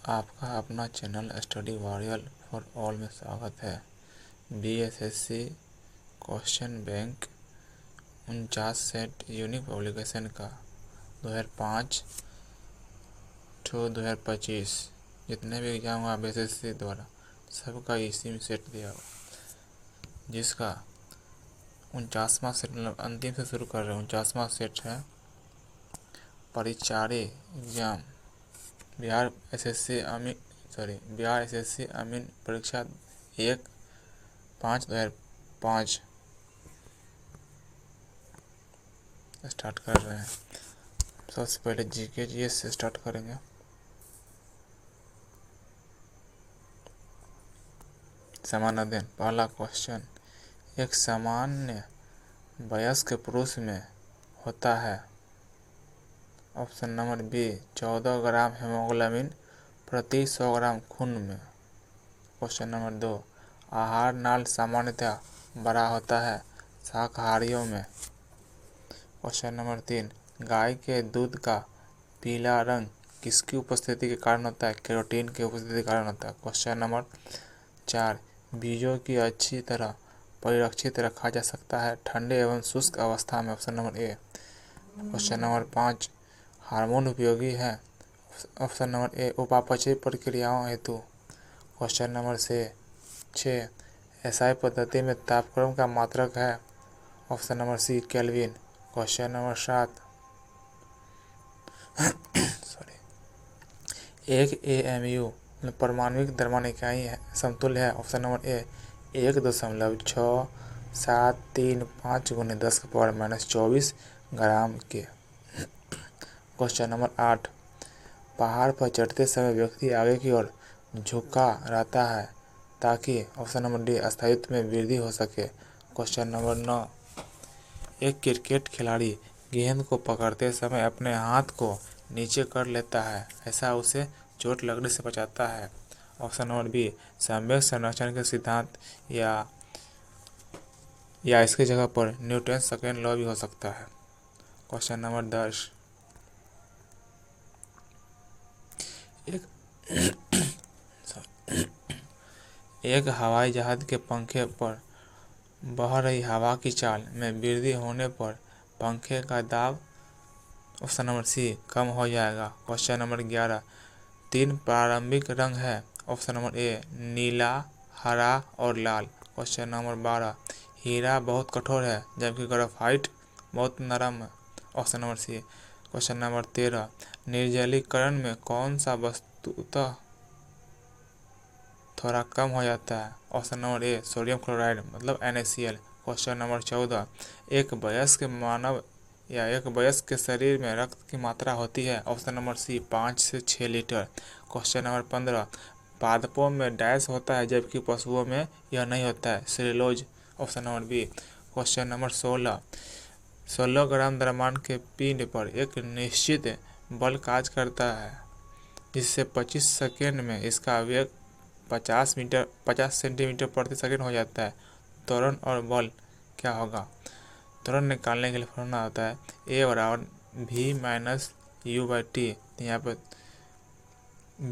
आपका अपना channel study warrior for all में स्वागत है। BSSC question bank 49 set unique publication का 2005 to 2025 जितने भी एग्जाम हुआ बीएसएससी द्वारा सबका इसी में सेट दिया हुआ, जिसका 49वां सेट मतलब अंतिम से शुरू कर रहे हैं। 49वां सेट है परिचारी एग्जाम बिहार एसएससी अमीन परीक्षा 1/5/2005 स्टार्ट कर रहे हैं। सबसे पहले जीके से स्टार्ट करेंगे। सामान्य अध्ययन। पहला क्वेश्चन, एक सामान्य वयस्क पुरुष में होता है। ऑप्शन नंबर बी 14 ग्राम हेमोग्लोबिन प्रति 100 ग्राम खून में। क्वेश्चन नंबर 2, आहार नाल सामान्यतः बड़ा होता है शाकाहारियों में। क्वेश्चन नंबर 3, गाय के दूध का पीला रंग किसकी उपस्थिति के कारण होता है? कैरोटीन की उपस्थिति के कारण होता है। क्वेश्चन नंबर 4, बीजों की अच्छी तरह परिरक्षित रखा जा सकता है ठंडे एवं शुष्क अवस्था में। ऑप्शन नंबर ए। क्वेश्चन नंबर 5, हार्मोन उपयोगी है। ऑप्शन नंबर ए उपापचयी प्रक्रियाओं हेतु। क्वेश्चन नंबर 6, एसआई पद्धति में तापक्रम का मात्रक है। Option number C kelvin. Question number 7, एक एएमयू परमाणुविक द्रव्यमान इकाई है समतुल्य है। ऑप्शन नंबर ए 1.6735 × 10⁻⁻24 ग्राम के। क्वेश्चन नंबर 8, पहाड़ पर चढ़ते समय व्यक्ति आगे की ओर झुका रहता है ताकि ऑप्शन नंबर डी स्थायित्व में वृद्धि हो सके। क्वेश्चन नंबर 9, एक क्रिकेट खिलाड़ी गेंद को पकड़ते समय अपने हाथ को नीचे कर लेता है, ऐसा उसे चोट लगने से बचाता है। ऑप्शन नंबर बी संवेग संरक्षण के सिद्धांत या इसकी जगह पर न्यूटन सेकेंड लॉ भी हो सकता है। क्वेश्चन नंबर 10, एक हवाई जहाज के पंखे पर बह रही हवा की चाल में वृद्धि होने पर पंखे का दाब ऑप्शन नंबर सी कम हो जाएगा। क्वेश्चन नंबर 11, 3 प्रारंभिक रंग है। ऑप्शन नंबर ए नीला, हरा और लाल। क्वेश्चन नंबर 12, हीरा बहुत कठोर है जबकि ग्रेफाइट बहुत नरम है। Option number C. Question number 13, निर्जलीकरण में कौन सा वस्तुतः थोड़ा कम हो जाता है? ऑप्शन नंबर ए सोडियम क्लोराइड मतलब NaCl। क्वेश्चन नंबर 14, एक वयस्क मानव या एक वयस्क के शरीर में रक्त की मात्रा होती है। ऑप्शन नंबर सी 5 से 6 लीटर। क्वेश्चन नंबर 15, पादपों में डैश होता है जबकि पशुओं में यह नहीं होता है, cellulose. Option number B. Question number 16 gram द्रव्यमान के पिंड पर एक निश्चित बल कार्य करता है जिससे 25 सेकेंड में इसका वेग 50 सेंटीमीटर प्रति सेकेंड हो जाता है। त्वरण और बल क्या होगा? त्वरण निकालने के लिए फॉर्मूला होता है A बराबर V माइनस U/T। यहाँ पर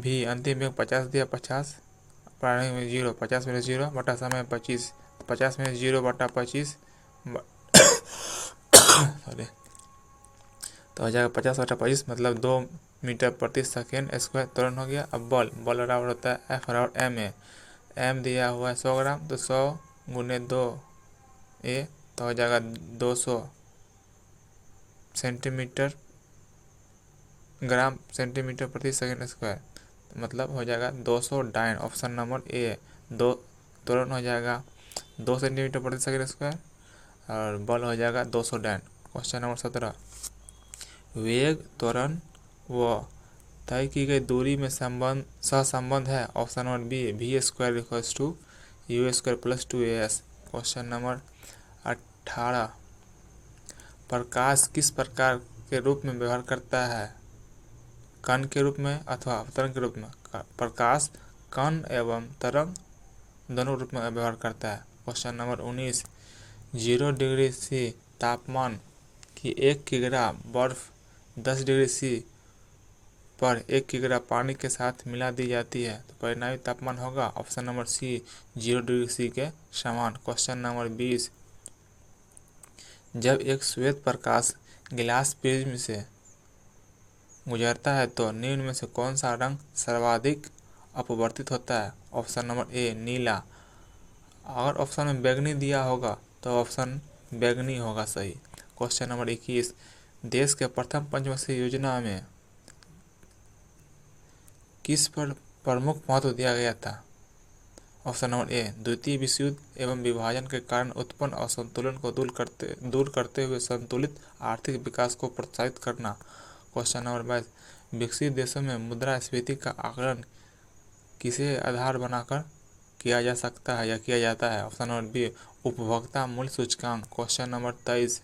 V अंतिम वेग 50 दिया, 50 प्रारंभिक में 0, 50 में 0 बटा समय 25, 50 में 0 बटा 25 सॉरी तो हो जाएगा 50 बटा 25 मतलब 2 मीटर प्रति सेकेंड स्क्वायर त्वरण हो गया। अब बल बराबर होता है F बराबर ma। m दिया हुआ है 100 ग्राम तो 100 गुने 2a तो हो जाएगा 200 सेंटीमीटर प्रति सेकेंड स्क्वायर मतलब हो जाएगा 200 डाइन। ऑप्शन नंबर ए। दो त्वरण हो जाएगा 2 सेंटीमीटर प्रति सेकेंड स्क्वायर और बल हो जाएगा 200 डाइन। क्वेश्चन नंबर 17, वेग, त्वरण व तय की गई दूरी में सहसंबंध है। Option number B V² = U² + 2as। Question number 18, प्रकाश किस प्रकार के रूप में व्यवहार करता है? कण के रूप में अथवा तरंग के रूप में? प्रकाश कण एवं तरंग दोनों रूप में व्यवहार करता है। क्वेश्चन नंबर 19, 0 डिग्री C तापमान की 1 किग्रा बर्फ 10 डिग्री C पर 1 किग्रा पानी के साथ मिला दी जाती है तो परिणामी तापमान होगा option number C 0 degree C के समान। क्वेश्चन नंबर 20, जब एक श्वेत प्रकाश गिलास प्रिज्म से गुजरता है तो निम्न में से कौन सा रंग सर्वाधिक अपवर्तित होता है? ऑप्शन नंबर ए नीला। अगर ऑप्शन में बैंगनी दिया होगा तो ऑप्शन बैंगनी होगा सही। क्वेश्चन नंबर 21, देश के प्रथम पंचवर्षीय योजना में किस पर प्रमुख महत्व दिया गया था? ऑप्शन नंबर ए द्वितीय विश्व युद्ध एवं विभाजन के कारण उत्पन्न असंतुलन को दूर करते हुए संतुलित आर्थिक विकास को प्रोत्साहित करना। क्वेश्चन नंबर 22, विकसित देशों में मुद्रास्फीति का आकलन किसे आधार बनाकर किया जा सकता है या किया जाता है? ऑप्शन नंबर बी उपभोक्ता मूल्य सूचकांक। क्वेश्चन नंबर 23,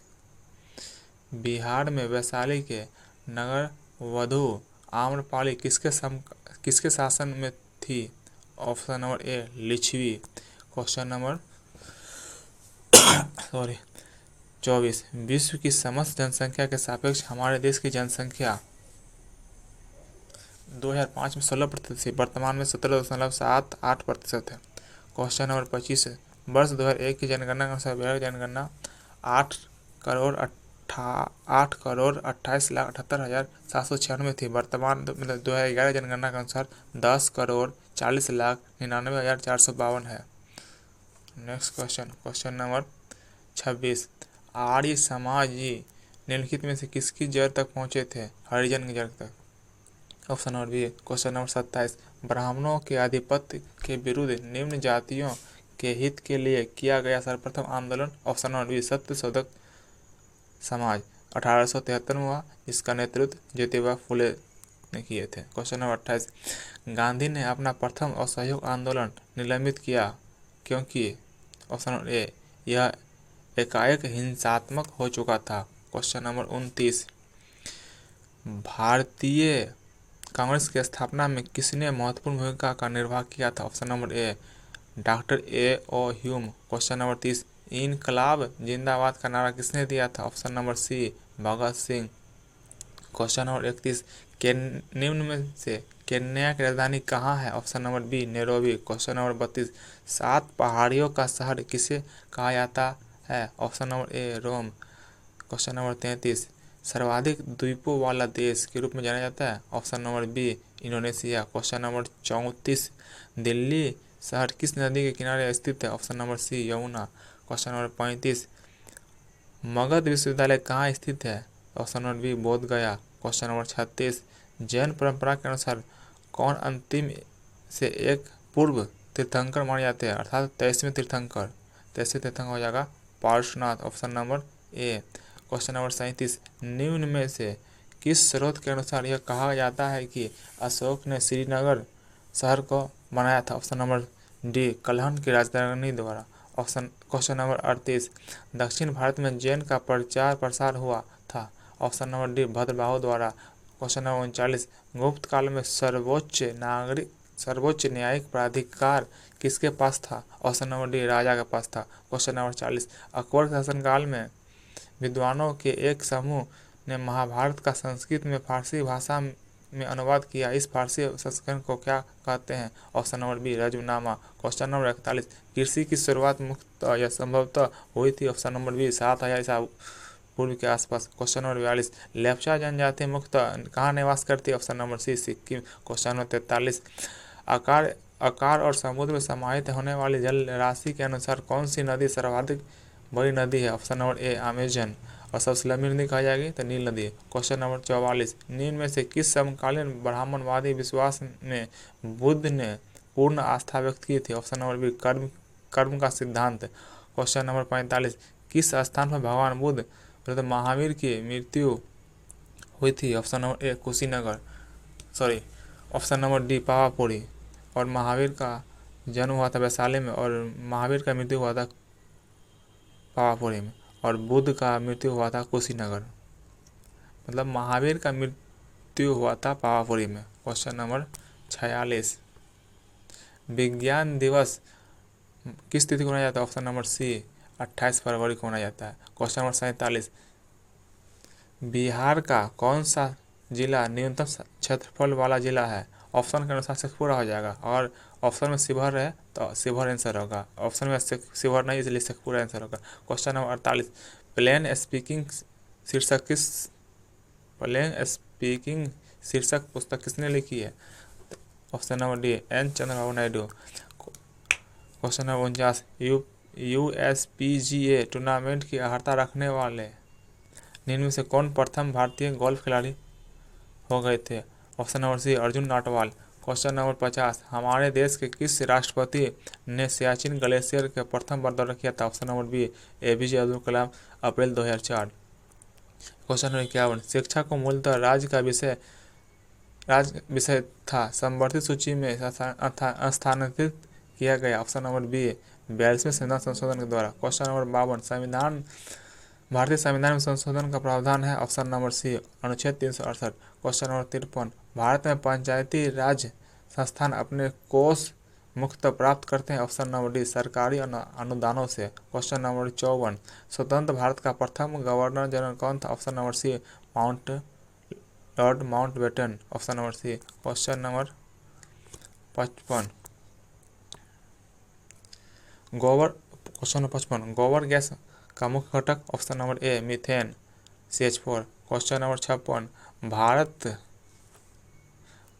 बिहार में वैशाली के नगर वधु आम्रपाली किसके शासन में थी? Option number A Lichchhavi. Question number 24, विश्व की समस्त जनसंख्या के सापेक्ष हमारे देश की जनसंख्या 2005 में 16% थी, वर्तमान में 17.78% है। क्वेश्चन नंबर 25, वर्ष 2001 की जनगणना के अनुसार बिहार की जनगणना 8,28,78,796 थी, वर्तमान मतलब 2011 जनगणना के अनुसार 10,40,99,452 है। Next question number 26, Arya Samaj जी निम्नलिखित में से किसकी जड़ तक पहुँचे थे? हरिजन की जड़ तक। Option number B. Question number 27, ब्राह्मणों के आधिपत्य के विरुद्ध निम्न जातियों के हित के लिए किया गया सर्वप्रथम आंदोलन? ऑप्शन नंबर बी सत्य शोधक समाज 1873 में हुआ, जिसका नेतृत्व ज्योतिबा फुले ने किए थे। क्वेश्चन नंबर 28, गांधी ने अपना प्रथम असहयोग आंदोलन निलंबित किया क्योंकि? ऑप्शन नंबर ए यह एकाएक हिंसात्मक हो चुका था। क्वेश्चन नंबर 29, भारतीय कांग्रेस की स्थापना में किसने महत्वपूर्ण भूमिका का निर्वाह किया था? Option number A doctor A.O. Hume. Question number 30, इनकलाब जिंदाबाद का नारा किसने दिया था? Option number C Bhagat Singh. Question number 31, निम्न में से केन्या की राजधानी कहाँ है? Option number B Nairobi. Question number 32, 7 पहाड़ियों का शहर किसे कहा जाता है? Option number A Rome. Question number 33, सर्वाधिक द्वीपों वाला देश के रूप में जाना जाता है? Option number B Indonesia. Question number 34, Delhi शहर किस नदी के किनारे स्थित है? Option number C Yamuna. Question number 35, Magadh विश्वविद्यालय कहाँ स्थित है? ऑप्शन नंबर बी बोध गया। क्वेश्चन नंबर 36, जैन परंपरा के अनुसार कौन अंतिम से एक पूर्व तीर्थंकर माने जाते हैं, अर्थात 23वें तीर्थंकर हो जाएगा पार्श्वनाथ। ऑप्शन नंबर ए। क्वेश्चन नंबर 37, निम्न में से किस स्रोत के अनुसार यह कहा जाता है कि अशोक ने श्रीनगर शहर को बनाया था? ऑप्शन नंबर डी कल्हण की राजधानी द्वारा। क्वेश्चन नंबर 38, दक्षिण भारत में जैन का प्रचार प्रसार हुआ था? ऑप्शन नंबर डी भद्रबाहु द्वारा। क्वेश्चन नंबर 39, गुप्त काल में सर्वोच्च न्यायिक प्राधिकार किसके पास था? ऑप्शन नंबर डी राजा के पास था। क्वेश्चन नंबर 40, अकबर के शासनकाल में विद्वानों के एक समूह ने महाभारत का संस्कृत में फारसी भाषा में अनुवाद किया, इस फारसी संस्करण को क्या कहते हैं? ऑप्शन नंबर बी रजमनामा। क्वेश्चन नंबर 41, कृषि की शुरुआत मुख्यतः या संभवतः हुई थी? ऑप्शन नंबर बी 7000 ईसा पूर्व के आसपास। क्वेश्चन नंबर 42, लेप्चा जनजाति मुख्यतः कहाँ निवास करती है? Option number C Sikkim. Question number 43, आकार और समुद्र में समाहित होने वाली जल राशि के अनुसार कौन सी नदी सर्वाधिक बड़ी नदी है? ऑप्शन नंबर ए अमेजन। और सबसे लंबी नदी कहा जाएगी तो नील नदी। क्वेश्चन नंबर 44, निम्न में से किस समकालीन ब्राह्मणवादी विश्वास में बुद्ध ने पूर्ण आस्था व्यक्त की थी? ऑप्शन नंबर बी कर्म का सिद्धांत। क्वेश्चन नंबर 45, किस स्थान पर भगवान बुद्ध तो महावीर की मृत्यु हुई थी? ऑप्शन नंबर ए Kushinagar option number D Pawapuri. और महावीर का जन्म हुआ था वैशाली में और महावीर का मृत्यु हुआ था पावापुरी में और बुद्ध का मृत्यु हुआ था कुशीनगर। मतलब महावीर का मृत्यु हुआ था पावापुरी में। क्वेश्चन नंबर 46, विज्ञान दिवस किस तिथि को मनाया जाता है? ऑप्शन नंबर सी 28 फरवरी को मनाया जाता है। क्वेश्चन नंबर 47, बिहार का कौन सा जिला न्यूनतम क्षेत्रफल वाला जिला है? ऑप्शन के अनुसार शेखपुरा हो जाएगा, और ऑप्शन में शिवहर है तो शिवहर आंसर होगा, ऑप्शन में शिवहर नहीं इसलिए शेखपुरा आंसर होगा। क्वेश्चन नंबर 48, प्लेन स्पीकिंग शीर्षक पुस्तक किसने लिखी है? Option number D N Chandrababu Naidu. Question number 49, USPGA tournament की अर्हता रखने वाले निम्न में से कौन प्रथम भारतीय गोल्फ खिलाड़ी हो गए थे? Option number C Arjun Natwal. Question number 50, हमारे देश के किस राष्ट्रपति ने सियाचिन ग्लेशियर के प्रथम बार दौरा किया था? Option number B APJ Abdul Kalam, अप्रैल 2004। क्वेश्चन नंबर 51, शिक्षा को मूलतः राज्य विषय था, संवर्धित सूची में स्थानांतरित किया गया? ऑप्शन नंबर बी 42वें संविधान संशोधन के द्वारा। क्वेश्चन नंबर 52, भारतीय संविधान में संशोधन का प्रावधान है? ऑप्शन नंबर सी अनुच्छेद 368। क्वेश्चन नंबर 53, भारत में पंचायती राज संस्थान अपने कोष मुक्त प्राप्त करते हैं? ऑप्शन नंबर डी सरकारी अनुदानों से। क्वेश्चन नंबर 54, स्वतंत्र भारत का प्रथम गवर्नर जनरल कौन था? Option number C lord Mountbatten, option number C. Question number 55, गोबर गैस का मुख्य घटक? Option number A methane CH4। Question number 56,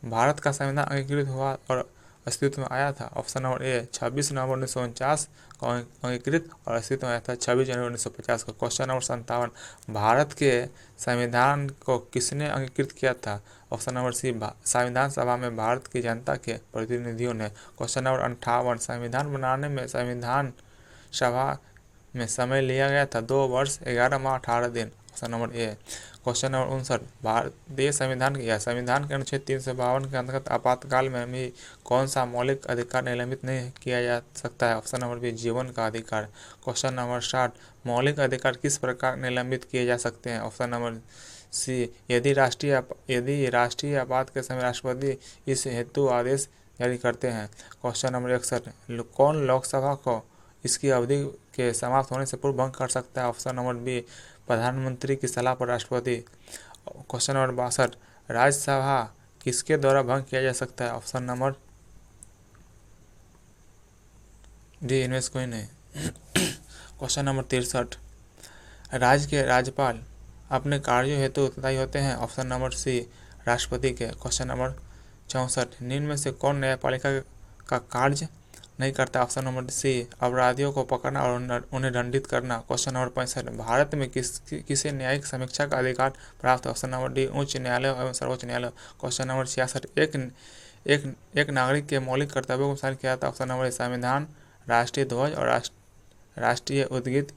Bharat का संविधान अंगीकृत हुआ और अस्तित्व में आया था? ऑप्शन नंबर ए 26 नवंबर 1949 को अंगीकृत और अस्तित्व में आया था 26 जनवरी 1950 को। क्वेश्चन नंबर 57, भारत के संविधान को किसने अंगीकृत किया था? ऑप्शन नंबर सी संविधान सभा में भारत की जनता के प्रतिनिधियों ने। क्वेश्चन नंबर 58, संविधान बनाने में संविधान सभा में समय लिया गया था 2 वर्ष 11 माह 18 दिन? ऑप्शन नंबर ए। क्वेश्चन नंबर 59, भारतीय संविधान के अनुच्छेद 352 के अंतर्गत आपातकाल में भी कौन सा मौलिक अधिकार निलंबित नहीं किया जा सकता है? ऑप्शन नंबर बी जीवन का अधिकार। क्वेश्चन नंबर 60, मौलिक अधिकार किस प्रकार निलंबित किए जा सकते हैं? ऑप्शन नंबर सी यदि राष्ट्रीय आपात के समय राष्ट्रपति इस हेतु आदेश जारी करते हैं। क्वेश्चन नंबर 61, कौन लोकसभा को इसकी अवधि के समाप्त होने से पूर्व भंग कर सकता है? ऑप्शन नंबर बी प्रधानमंत्री की सलाह पर राष्ट्रपति। क्वेश्चन नंबर 62, राज्यसभा किसके द्वारा भंग किया जा सकता है? ऑप्शन नंबर डी इनमें से कोई नहीं। क्वेश्चन नंबर 63, राज्य के राज्यपाल अपने कार्यों हेतु उत्तरदायी होते हैं? ऑप्शन नंबर सी राष्ट्रपति के। क्वेश्चन नंबर 64, निम्न में से कौन न्यायपालिका का कार्य नहीं करता? ऑप्शन नंबर सी अपराधियों को पकड़ना और उन्हें दंडित करना। क्वेश्चन नंबर 65, भारत में किसे न्यायिक समीक्षा का अधिकार प्राप्त है? ऑप्शन नंबर डी उच्च न्यायालय एवं सर्वोच्च न्यायालय। क्वेश्चन नंबर 66, एक नागरिक के मौलिक कर्तव्यों को शामिल किया था? ऑप्शन नंबर ए संविधान, राष्ट्रीय ध्वज और राष्ट्रीय उद्गीत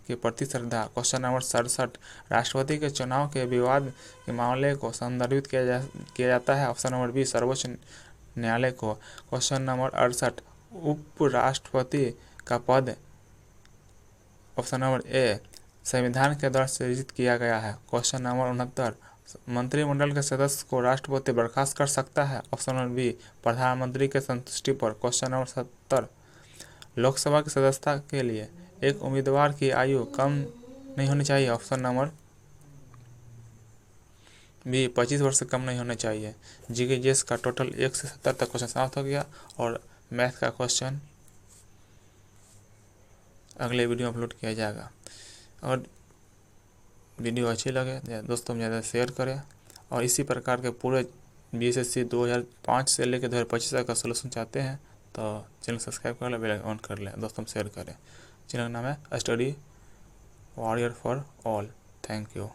के प्रति श्रद्धा। क्वेश्चन नंबर 67, राष्ट्रपति के चुनाव के विवाद के मामले को संदर्भित किया जाता है? ऑप्शन नंबर बी सर्वोच्च न्यायालय को। क्वेश्चन नंबर 68, उपराष्ट्रपति का पद? ऑप्शन नंबर ए संविधान के द्वारा सृजित किया गया है। क्वेश्चन नंबर 69, मंत्रिमंडल के सदस्य को राष्ट्रपति बर्खास्त कर सकता है? ऑप्शन नंबर बी प्रधानमंत्री के संतुष्टि पर। क्वेश्चन नंबर 70, लोकसभा की सदस्यता के लिए एक उम्मीदवार की आयु कम नहीं होनी चाहिए? ऑप्शन नंबर बी 25 वर्ष से कम नहीं होना चाहिए। GK का टोटल 1 से 70 तक क्वेश्चन समाप्त हो गया, और मैथ का क्वेश्चन अगले वीडियो अपलोड किया जाएगा। और वीडियो अच्छी लगे दोस्तों ज़्यादा शेयर करें, और इसी प्रकार के पूरे BSSC 2005 से लेकर 2025 तक का सोल्यूशन चाहते हैं तो चैनल सब्सक्राइब कर लें, बेल आइकन ऑन कर लें, दोस्तों शेयर करें। चैनल का नाम है study warrior for all. Thank you.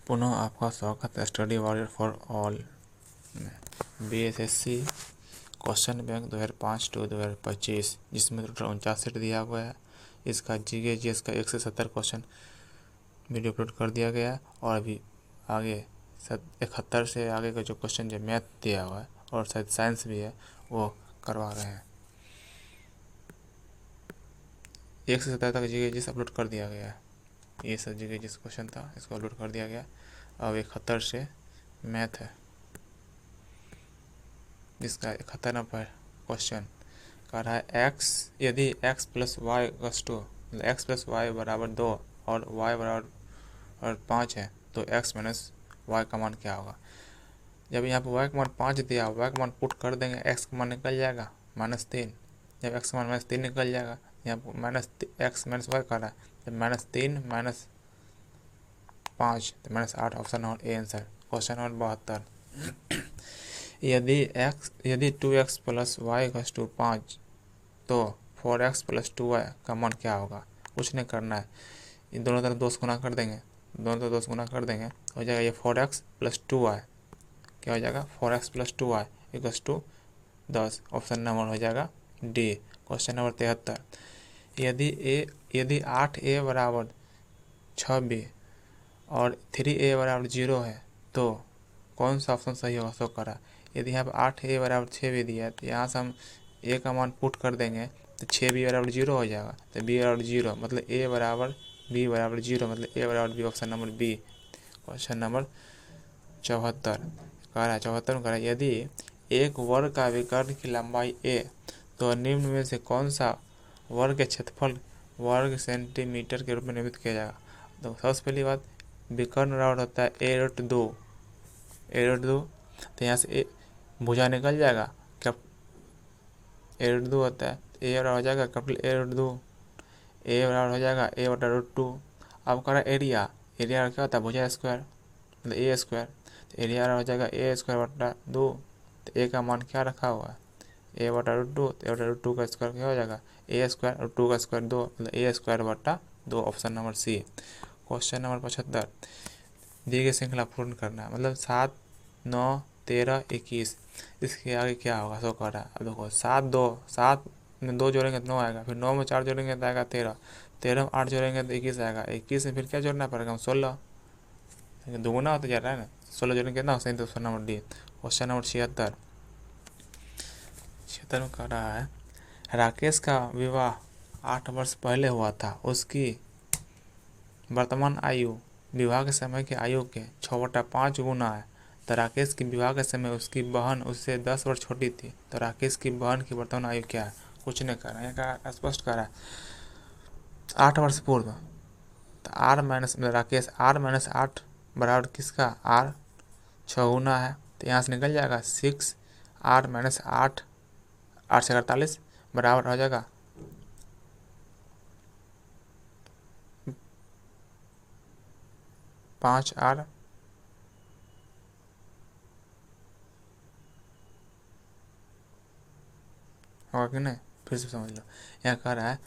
पुनः आपका स्वागत है स्टडी वॉरियर फॉर ऑल में। BSSC क्वेश्चन बैंक 2005 to 2025, जिसमें टोटल 49 सेट दिया हुआ है। इसका GK का 1 से 70 क्वेश्चन वीडियो अपलोड कर दिया गया है, और अभी आगे 71 से आगे का जो क्वेश्चन जो मैथ दिया हुआ है और शायद साइंस भी है वो करवा रहे हैं। 1 से 70 तक GK अपलोड कर दिया गया है। ये सब GK क्वेश्चन था, इसको अपलोड कर दिया गया। अब 71 से मैथ है, जिसका 71 नंबर क्वेश्चन कह रहा है यदि x plus y x plus y बराबर 2 और y बराबर 5 है तो x माइनस वाई का मान क्या होगा। जब यहाँ पर y का मान 5 दिया, y का मान पुट कर देंगे, x का मान निकल जाएगा -3। जब x का मान -3 निकल जाएगा, यहाँ पर -x माइनस वाई कर रहा है, जब -3 -5 तो -8, option number A answer. Question number 72, यदि 2x + y = 5 तो 4x + 2y का मान क्या होगा। कुछ नहीं करना है, इन दोनों तरफ 2 से गुना कर देंगे, दोनों तरफ 2 से गुना कर देंगे, हो जाएगा ये 4x + 2y, क्या हो जाएगा 4x + 2y = 10, ऑप्शन नंबर हो जाएगा डी। क्वेश्चन नंबर 73, यदि 8a = 6b और 3a = 0 है तो कौन सा ऑप्शन सही होगा, शो करा। यदि यहाँ पर 8a = 6b दिया है, तो यहाँ से हम a का मान पुट कर देंगे तो 6b = 0 हो जाएगा, तो b = 0 मतलब a = b = 0 मतलब a = b, option number B. Question number 74 कह रहा है, 74 में कह रहा है, यदि एक वर्ग का विकर्ण की लंबाई a तो निम्न में से कौन सा वर्ग के क्षेत्रफल वर्ग सेंटीमीटर के रूप में निरूपित किया जाएगा। तो सबसे पहली बात, विकर्ण बराबर होता है a√2, तो यहाँ से भुजा निकल जाएगा, a√2 होता है, a बराबर हो जाएगा कैपिटल a√2, a बराबर हो जाएगा a/√2। अब कह रहा है एरिया क्या होता है, भुजा स्क्वायर मतलब a², तो एरिया हो जाएगा a²/2, तो a का मान क्या रखा हुआ है a/√2, तो a/√2 का स्क्वायर क्या हो जाएगा a² और 2 का स्क्वायर 2 मतलब a²/2, option number C. Question number 75, दी गई श्रृंखला पूर्ण करना है, मतलब 7, 9, 13, 21, इसके आगे क्या होगा, सो कर रहा है। अब देखो 7 में 2 जोड़ेंगे तो 9 आएगा, फिर 9 में 4 जोड़ेंगे तो आएगा 13, 13 में 8 जोड़ेंगे तो 21 आएगा, 21 में फिर क्या जोड़ना पड़ेगा 16, दुगुना होता जा रहा है ना, 16 जोड़ेंगे कितना हो, सही, तो option number D. Question number 76 में कह रहा है, राकेश का विवाह 8 वर्ष पहले हुआ था, उसकी वर्तमान आयु विवाह के समय की आयु के 6/5 गुना है, तो राकेश की विवाह के समय उसकी बहन उससे 10 वर्ष छोटी थी, तो राकेश की बहन की वर्तमान आयु क्या है। कुछ नहीं कर रहा है, स्पष्ट कर रहा है 8 वर्ष पूर्व, तो राकेश r-8 बराबर किसका r 6 गुना है, तो यहाँ से निकल जाएगा 6r-8, 8 से 48 बराबर हो जाएगा 5r, होगा कि नहीं, फिर से समझ लो। यहाँ कह रहा है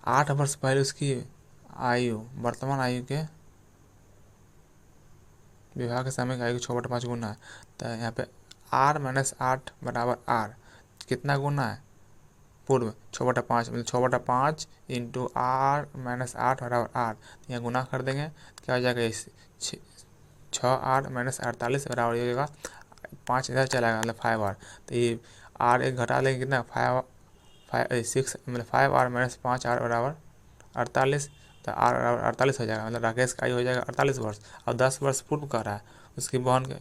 8 वर्ष पहले उसकी आयु वर्तमान आयु के विवाह के समय की आयु 6/5 गुना है, तो यहाँ पे r-8 बराबर r कितना गुना है पूर्व 6/5 मतलब 6/5 इंटू r-8 बराबर r, यहाँ गुना कर देंगे क्या हो जाएगा 6r-48 बराबर हो जाएगा 5 इधर चलाएगा मतलब 5r, तो ये r एक घटा लेंगे कितना 6 मतलब 5r-5r बराबर 48, तो r बराबर 48 हो जाएगा, मतलब राकेश का आयु हो जाएगा 48 वर्ष। अब 10 वर्ष पूर्व कर रहा है, उसकी बहन के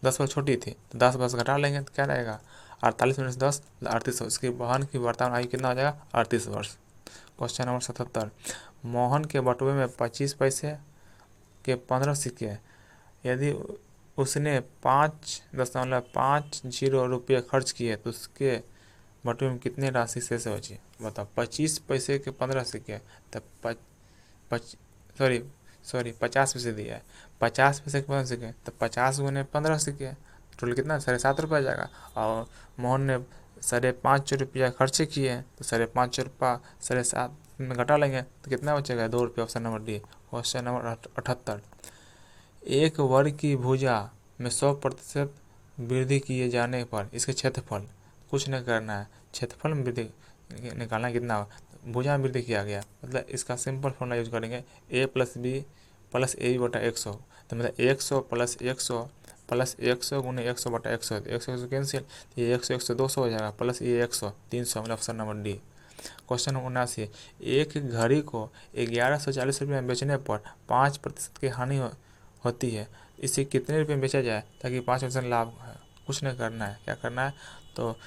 10 वर्ष छोटी थी, तो 10 वर्ष घटा लेंगे तो क्या रहेगा 48 - 10 38 वर्ष, उसकी बहन की वर्तमान आयु कितना हो जाएगा 38 वर्ष। क्वेश्चन नंबर 77, मोहन के बटुए में 25 पैसे के 15 सिक्के, यदि उसने 5.50 रुपये खर्च किए तो उसके बटुए में कितनी राशि शेष बची, बताओ। 25 पैसे के 15 सिक्के, तो 50 पैसे दिया है, 50 पैसे के 15 सिक्के, तो 50 गुने 15 सिक्के, टोटल कितना 7.5 रुपये जाएगा, और मोहन ने 5.5 रुपया खर्चे किए, तो 5.5 रुपया 7.5 में घटा लेंगे तो कितना बचेगा 2 रुपये, option number D. Question number 78, एक वर्ग की भुजा में 100% वृद्धि किए जाने पर इसके क्षेत्रफल, कुछ नहीं करना है, क्षेत्रफल में वृद्धि निकालना कितना हो, भुजा में वृद्धि किया गया मतलब इसका सिंपल फॉर्मूला यूज करेंगे a + b + a/100, तो मतलब 100 + 100 + 100 × 100/100, 100 कैंसिल, ये 100 200 हो जाएगा, प्लस ये 100 300, मतलब option number D. Question number 79, एक घड़ी को 1140 रुपये में बेचने पर 5% की हानि होती है, इसे कितने रुपये में बेचा जाए ताकि 5% लाभ है। कुछ नहीं करना है, क्या करना है, तो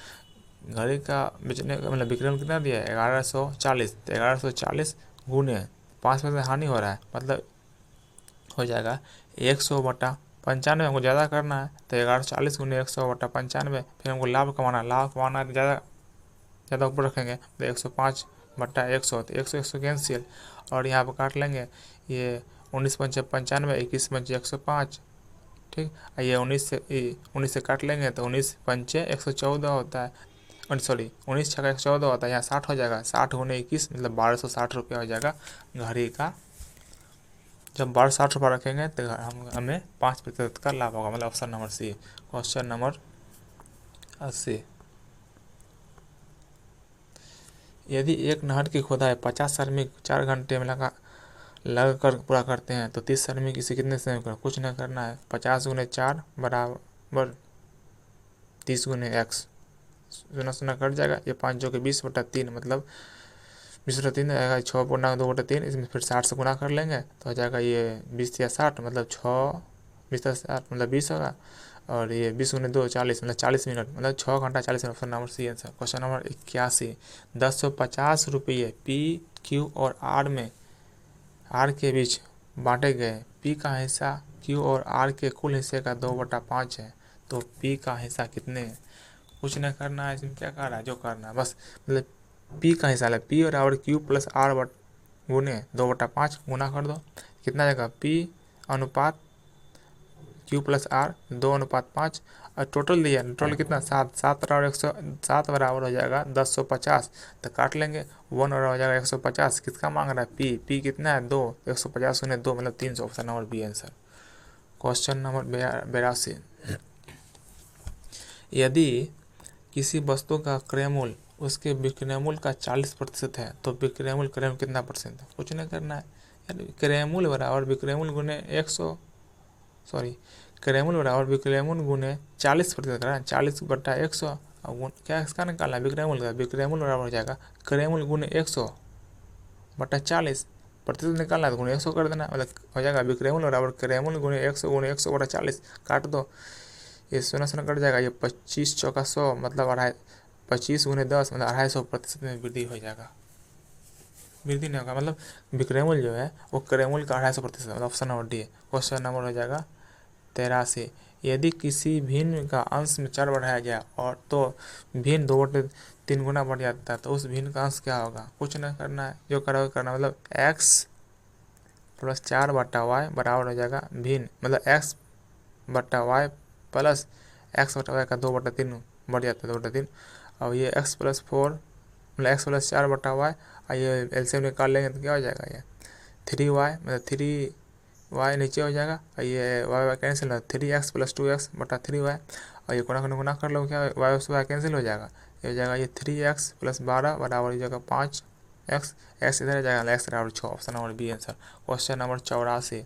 घड़ी का बेचने का मतलब विक्रय में कितना दिया है 1140, तो 1140 गुने 5% हानि हो रहा है, मतलब हो जाएगा 100/95। हमको ज़्यादा करना है तो 1140 गुने 100/95। फिर हमको लाभ कमाना है ज़्यादा ऊपर रखेंगे तो 105/100 तो 100 कैंसिल और यहाँ पर काट लेंगे। ये 19×95 21×5 105। ठीक, ये 19 से काट लेंगे तो 19×5 114 होता है। सॉरी 19×6 114 होता है। यहाँ 60 हो जाएगा। 60 गुने 21 मतलब 1260 रुपया हो जाएगा घड़ी का। जब 1260 रुपये रखेंगे तो हमें 5% का लाभ होगा, मतलब option number C. Question number 80। यदि एक नहर की खुदाई 50 श्रमिक 4 घंटे में लग कर पूरा करते हैं तो 30 श्रमिक इसे कितने समय कर? कुछ नहीं करना है। 50 गुने 4 बराबर 30 गुने x। सुना कट जाएगा। ये 5 जो कि 20/3 मतलब 20/3 आएगा। 6/2/3 इसमें फिर 60 से गुना कर लेंगे तो हो जाएगा ये 20 या 60 मतलब 6 20 60 मतलब 20 होगा। और ये 20 गुने 2 40 मतलब 40 मिनट मतलब 6 घंटा 40 minute. Option number C answer. Question number 81। 1050 रुपये पी क्यू और आर के बीच बांटे गए। पी का हिस्सा क्यू और आर के कुल हिस्से का 2/5 है तो पी का हिस्सा कितने है? कुछ नहीं करना है। इसमें क्या कर रहा है? जो करना है बस मतलब पी का हिस्सा है पी और क्यू प्लस आर गुने 2/5 गुना कर दो। कितना जाएगा? पी अनुपात क्यू प्लस आर 2:5 और टोटल दिया। टोटल कितना? 7 बराबर 107 बराबर हो जाएगा 1050। तो काट लेंगे 1 और हो जाएगा 150। किसका मांग रहा है? पी कितना है? 2। 150 गुने 2 मतलब 300। Option number B answer. Question number 82। यदि किसी वस्तु का क्रय मूल्य उसके विक्रय मूल्य का 40% है तो विक्रय मूल्य कितना परसेंट है? कुछ नहीं करना है यार। क्रय मूल्य बराबर विक्रय मूल्य गुने 100 सॉरी क्रय मूल्य बराबर विक्रय मूल्य गुने 40% करना है। 40/100 और क्या इसका निकालना है? विक्रय मूल्य का। विक्रय मूल्य बराबर हो जाएगा क्रय मूल्य गुने 100/40। प्रतिशत निकालना है तो गुने 100 कर देना मतलब हो जाएगा विक्रय मूल्य बराबर क्रय मूल्य गुने 100 गुने 100/40। काट दो। ये 0 कट जाएगा। ये 25 चौका 100 मतलब 25 गुने 10 मतलब 250% में वृद्धि हो जाएगा। वृद्धि नहीं होगा मतलब विक्रय मूल्य जो है वो क्रय मूल्य का 250% मतलब ऑप्शन नंबर डी है। क्वेश्चन नंबर हो जाएगा 83। यदि किसी भिन्न का अंश में 4 बढ़ाया जाए और तो भिन्न 2/3 गुना बढ़ जाता है तो उस भिन्न का अंश क्या होगा? कुछ नहीं करना है। जो करना मतलब x प्लस 4/y बराबर हो जाएगा भिन्न मतलब x/y प्लस x/y का 2/3 बढ़ जाता है 2/3। और ये x प्लस 4 मतलब x प्लस 4/y और ये एलसीएम निकाल लेंगे तो क्या हो जाएगा? ये 3y मतलब 3y नीचे हो जाएगा और ये y कैंसिल हो 3x प्लस 2x/3y और ये गुना कर लो क्या y कैंसिल हो जाएगा। ये हो जाएगा ये 3x प्लस 12 बराबर हो जाएगा 5x। x इधर जाएगा x बराबर 6। Option number B answer. Question number 84।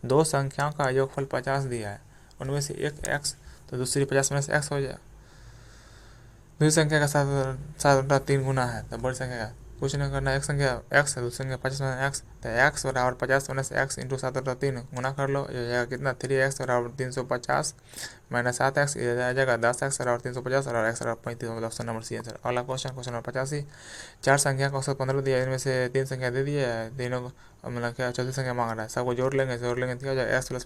दो संख्याओं का योगफल 50 दिया है। उनमें से एक x तो दूसरी 50 में से x हो जाए। दूसरी संख्या का 7/3 गुना है तो बड़ी संख्या का कुछ नहीं करना। एक संख्या x है दूसरी संख्या 50 में x तो x बराबर 50 में से x इंटू 7/3 गुना कर लो। ये हो जाएगा कितना? 3x बराबर 350 माइनस 7x ये आ जाएगा 10x बराबर 350 और x बराबर 35 मतलब ऑप्शन नंबर सी आंसर। अगला क्वेश्चन नंबर 85। 4 संख्या का औसत 15 दिया। इनमें से 3 संख्या दे दिया है। तीनों मतलब क्या चौथी संख्या मांग रहा है। सबको जोड़ लेंगे तो क्या हो जाएगा? x plus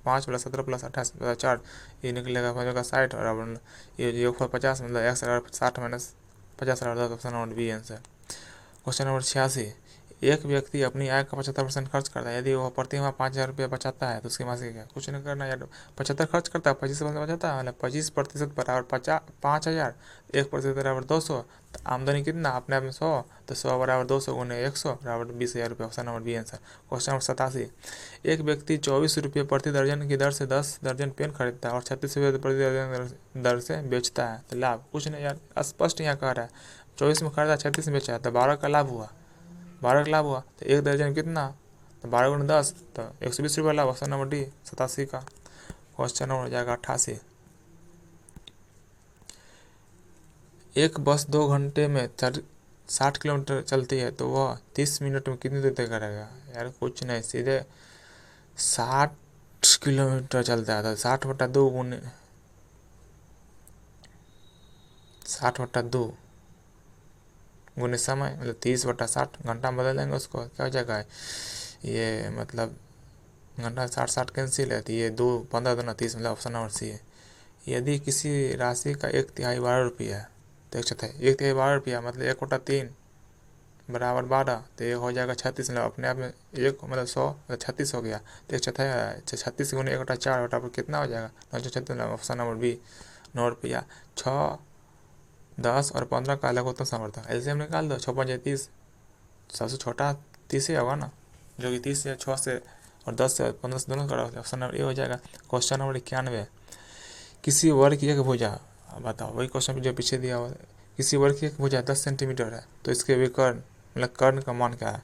5 plus 17 plus 28 plus 4 ये निकलेगा 60 और ये योगफल 50 मतलब x बराबर 60 माइनस 50 बराबर 10। Option number B answer. Question number 86। एक व्यक्ति अपनी आय का 75% खर्च करता है। यदि वह प्रति माह 5,000 रुपये बचाता है तो उसकी मासिक क्या? कुछ नहीं करना यार। 75 खर्च करता है 25% बचाता है मतलब 25% बराबर 5,000। 1% बराबर 200 तो आमदनी कितना? अपने आप में 100 तो 100 बराबर 200 गुने 100 बराबर 20,000 रुपये। Option number B answer. Question number 87। एक व्यक्ति 24 रुपये प्रति दर्जन की दर से 10 दर्जन पेन खरीदता है और 36 रुपये प्रति दर्जन दर से बेचता है तो लाभ? कुछ नहीं यार। स्पष्ट यहाँ कह रहा है 24 में खरीदा 36 में बेचा तो 12 का लाभ हुआ। 12 का लाभ हुआ तो एक दर्जन कितना? तो 12 गुणे 10 तो 120 रुपये लाभ। ऑप्शन नंबर डी 87 का। क्वेश्चन नंबर हो जाएगा 88। एक बस 2 घंटे में 60 किलोमीटर चलती है तो वह 30 मिनट में कितनी दूर तय करेगा? यार कुछ नहीं सीधे 60 किलोमीटर चलता है तो 60/2 गुने 60/2 गुने समय मतलब 30/60 घंटा में बदल देंगे उसको क्या हो जाएगा? ये मतलब घंटा 60 कैंसिल है, तो ये 2 15 दूना 30, मतलब ऑप्शन नंबर सी है। यदि किसी राशि का 1/3 12 रुपया है, तो 1/3 12 रुपया मतलब 1/3 बराबर 12, तो ये हो जाएगा 36, मतलब अपने आप में 1 मतलब 100 मतलब 36 हो गया। तो 1/4 36 गुने 1/4 बटा पर कितना हो जाएगा 936, मतलब ऑप्शन नंबर बी 9 रुपया। 6, 10 और 15 का अलग होता समर्थक, एलसीएम निकाल दो। 6 5 30, सबसे छोटा 30 ही होगा ना, जो कि 30 से 6 से और 10 से 15 से दोनों का ऑप्शन नंबर ए हो जाएगा। क्वेश्चन नंबर 91, किसी वर्ग की एक भुजा, बताओ वही क्वेश्चन जो पीछे दिया हुआ, किसी वर्ग की एक भुजा 10 सेंटीमीटर है, तो इसके विकर्ण मतलब कर्ण का मान क्या है।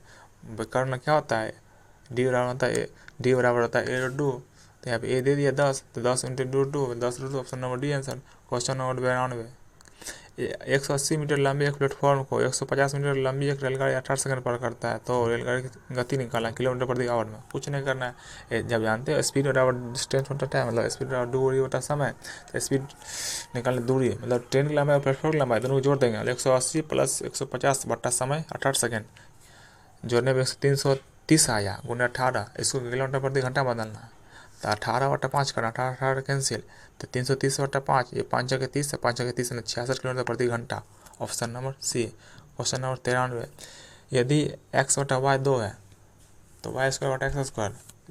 विकर्ण क्या होता है, डी बराबर होता है डी बराबर होता है a/2, तो यहाँ पे ए दे दिया 10, तो 10 × 2 10 × 2, option number D answer. Question number 92, 180 metre लंबी एक प्लेटफॉर्म को 150 मीटर लंबी एक रेलगाड़ी 18 सेकंड पर करता है, तो रेलगाड़ी की गति निकालना किलोमीटर प्रति आवर में, कुछ नहीं करना है। जब जानते हो स्पीड बराबर डिस्टेंस बटा टाइम, मतलब स्पीड बराबर दूरी बटा समय, तो स्पीड निकालना दूरी मतलब ट्रेन की लंबाई और प्लेटफॉर्म की लंबाई दोनों को जोड़ देंगे, 180 + 150 बटा समय 18 सेकेंड, जोड़ने में 330 आया गुना 18, इसको किलोमीटर प्रति घंटा बदलना है, तो 18/5 करना, 18 कैंसिल, तो 330/5, ये 5 जगह 30 है, 5 जगह 30 में 66 किलोमीटर प्रति घंटा, option number C. Question number 93, यदि x/y 2 है, तो y²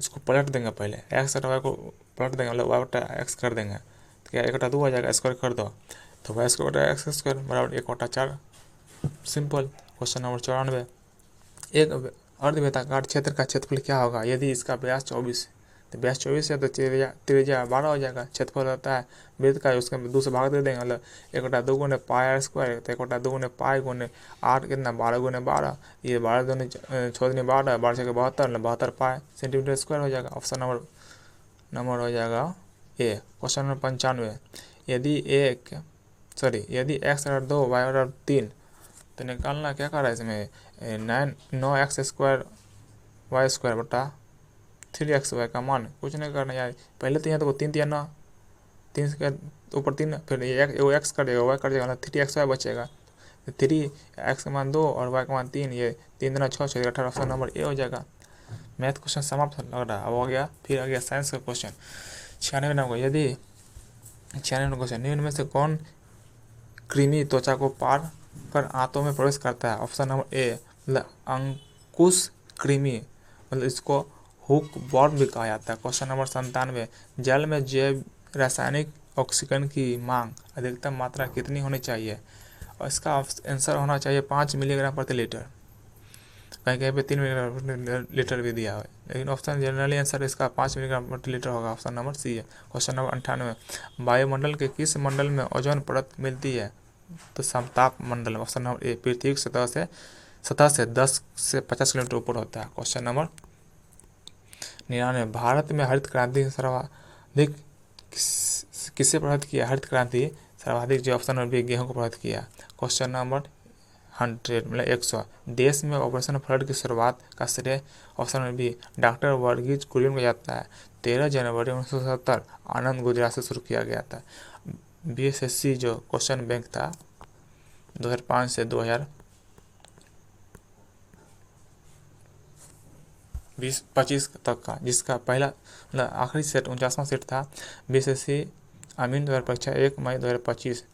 इसको पलट देंगे, पहले x और y को पलट देंगे, मतलब y/x कर देंगे, तो क्या 1/2 हो जाएगा, स्क्वायर कर दो, तो y² बराबर 1/4, सिंपल। क्वेश्चन नंबर 94, एक अर्धवृत्ताकार क्षेत्र का क्षेत्रफल क्या होगा यदि इसका व्यास 24, तो व्यास 24 है तो त्रिज्या 12 हो जाएगा। क्षेत्रफल होता है वृत्त का, उसके 2 से भाग दे देंगे, मतलब 1/2 गुने पाई स्क्वायर, तो 1/2 गुने पाई गुने 8 कितना 12 गुने 12, ये 12 दूनी 6 दूनी 12, 12 6 72, मतलब 72 पाई सेंटीमीटर स्क्वायर हो जाएगा। ऑप्शन नंबर हो जाएगा ए। क्वेश्चन नंबर 95, यदि x/2 y/3, तो निकालना क्या कर रहा है इसमें 9x² y² बटा 3xy का मान, कुछ नहीं करना यार, पहले तो यहाँ तो 3 या 9, 3 के ऊपर 3, फिर एगो x कर देगा, y कर देगा, मतलब 3xy बचेगा, तो 3x का मान 2 और y का मान 3, ये 3 दूना 6 6 18, ऑप्शन नंबर ए हो जाएगा। मैथ क्वेश्चन समाप्त लग रहा है। अब हो गया, फिर आ गया साइंस का क्वेश्चन 96 नंबर, यदि 96 नंबर क्वेश्चन, निम्न में से कौन कृमि त्वचा को पार कर आंतों में प्रवेश करता है। ऑप्शन नंबर ए मतलब अंकुश कृमि, मतलब इसको हुक वर्म भी कहा जाता है। क्वेश्चन नंबर 97, जल में जैव रासायनिक ऑक्सीजन की मांग अधिकतम मात्रा कितनी होनी चाहिए, और इसका आंसर होना चाहिए 5 मिलीग्राम प्रति लीटर, कहीं कहीं पे 3 मिलीग्राम प्रति लीटर भी दिया है, लेकिन ऑप्शन जनरली आंसर इसका 5 मिलीग्राम प्रति लीटर होगा, ऑप्शन नंबर सी है। क्वेश्चन नंबर 98, वायुमंडल के किस मंडल में ओजोन परत मिलती है, तो समताप मंडल, ऑप्शन नंबर ए। पृथ्वी की सतह से 10 से 50 किलोमीटर ऊपर होता है। क्वेश्चन नंबर 99, भारत में हरित क्रांति सर्वाधिक किसे प्रभावित किया, हरित क्रांति सर्वाधिक जो ऑप्शन नंबर बी गेहूं को प्रभावित किया। क्वेश्चन नंबर 100 मतलब 100, देश में ऑपरेशन फ्लड की शुरुआत का श्रेय option number B doctor Verghese Kurien को जाता है। 13 जनवरी 1970 आनंद गुजरात से शुरू किया गया था। BSSC जो क्वेश्चन बैंक था 2005 से 2020-25 तक का, जिसका पहला मतलब आखिरी सेट 49वां सेट था BSSC अमीन 2001 मई 2025।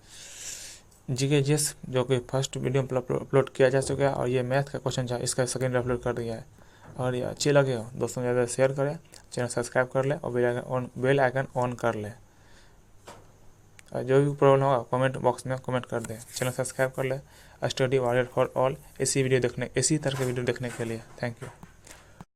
GKGS जो कि फर्स्ट वीडियो में अपलोड किया जा चुका है, और ये मैथ का क्वेश्चन था, इसका सेकंड अपलोड कर दिया है। और ये अच्छे लगे हो दोस्तों ज़्यादा शेयर करें, चैनल सब्सक्राइब कर ले और बेल आइकन ऑन कर ले। जो भी प्रॉब्लम होगा कमेंट बॉक्स में कमेंट कर दें। चैनल सब्सक्राइब कर ले। स्टडी वॉरियर फॉर ऑल, इसी तरह के वीडियो देखने के लिए थैंक यू।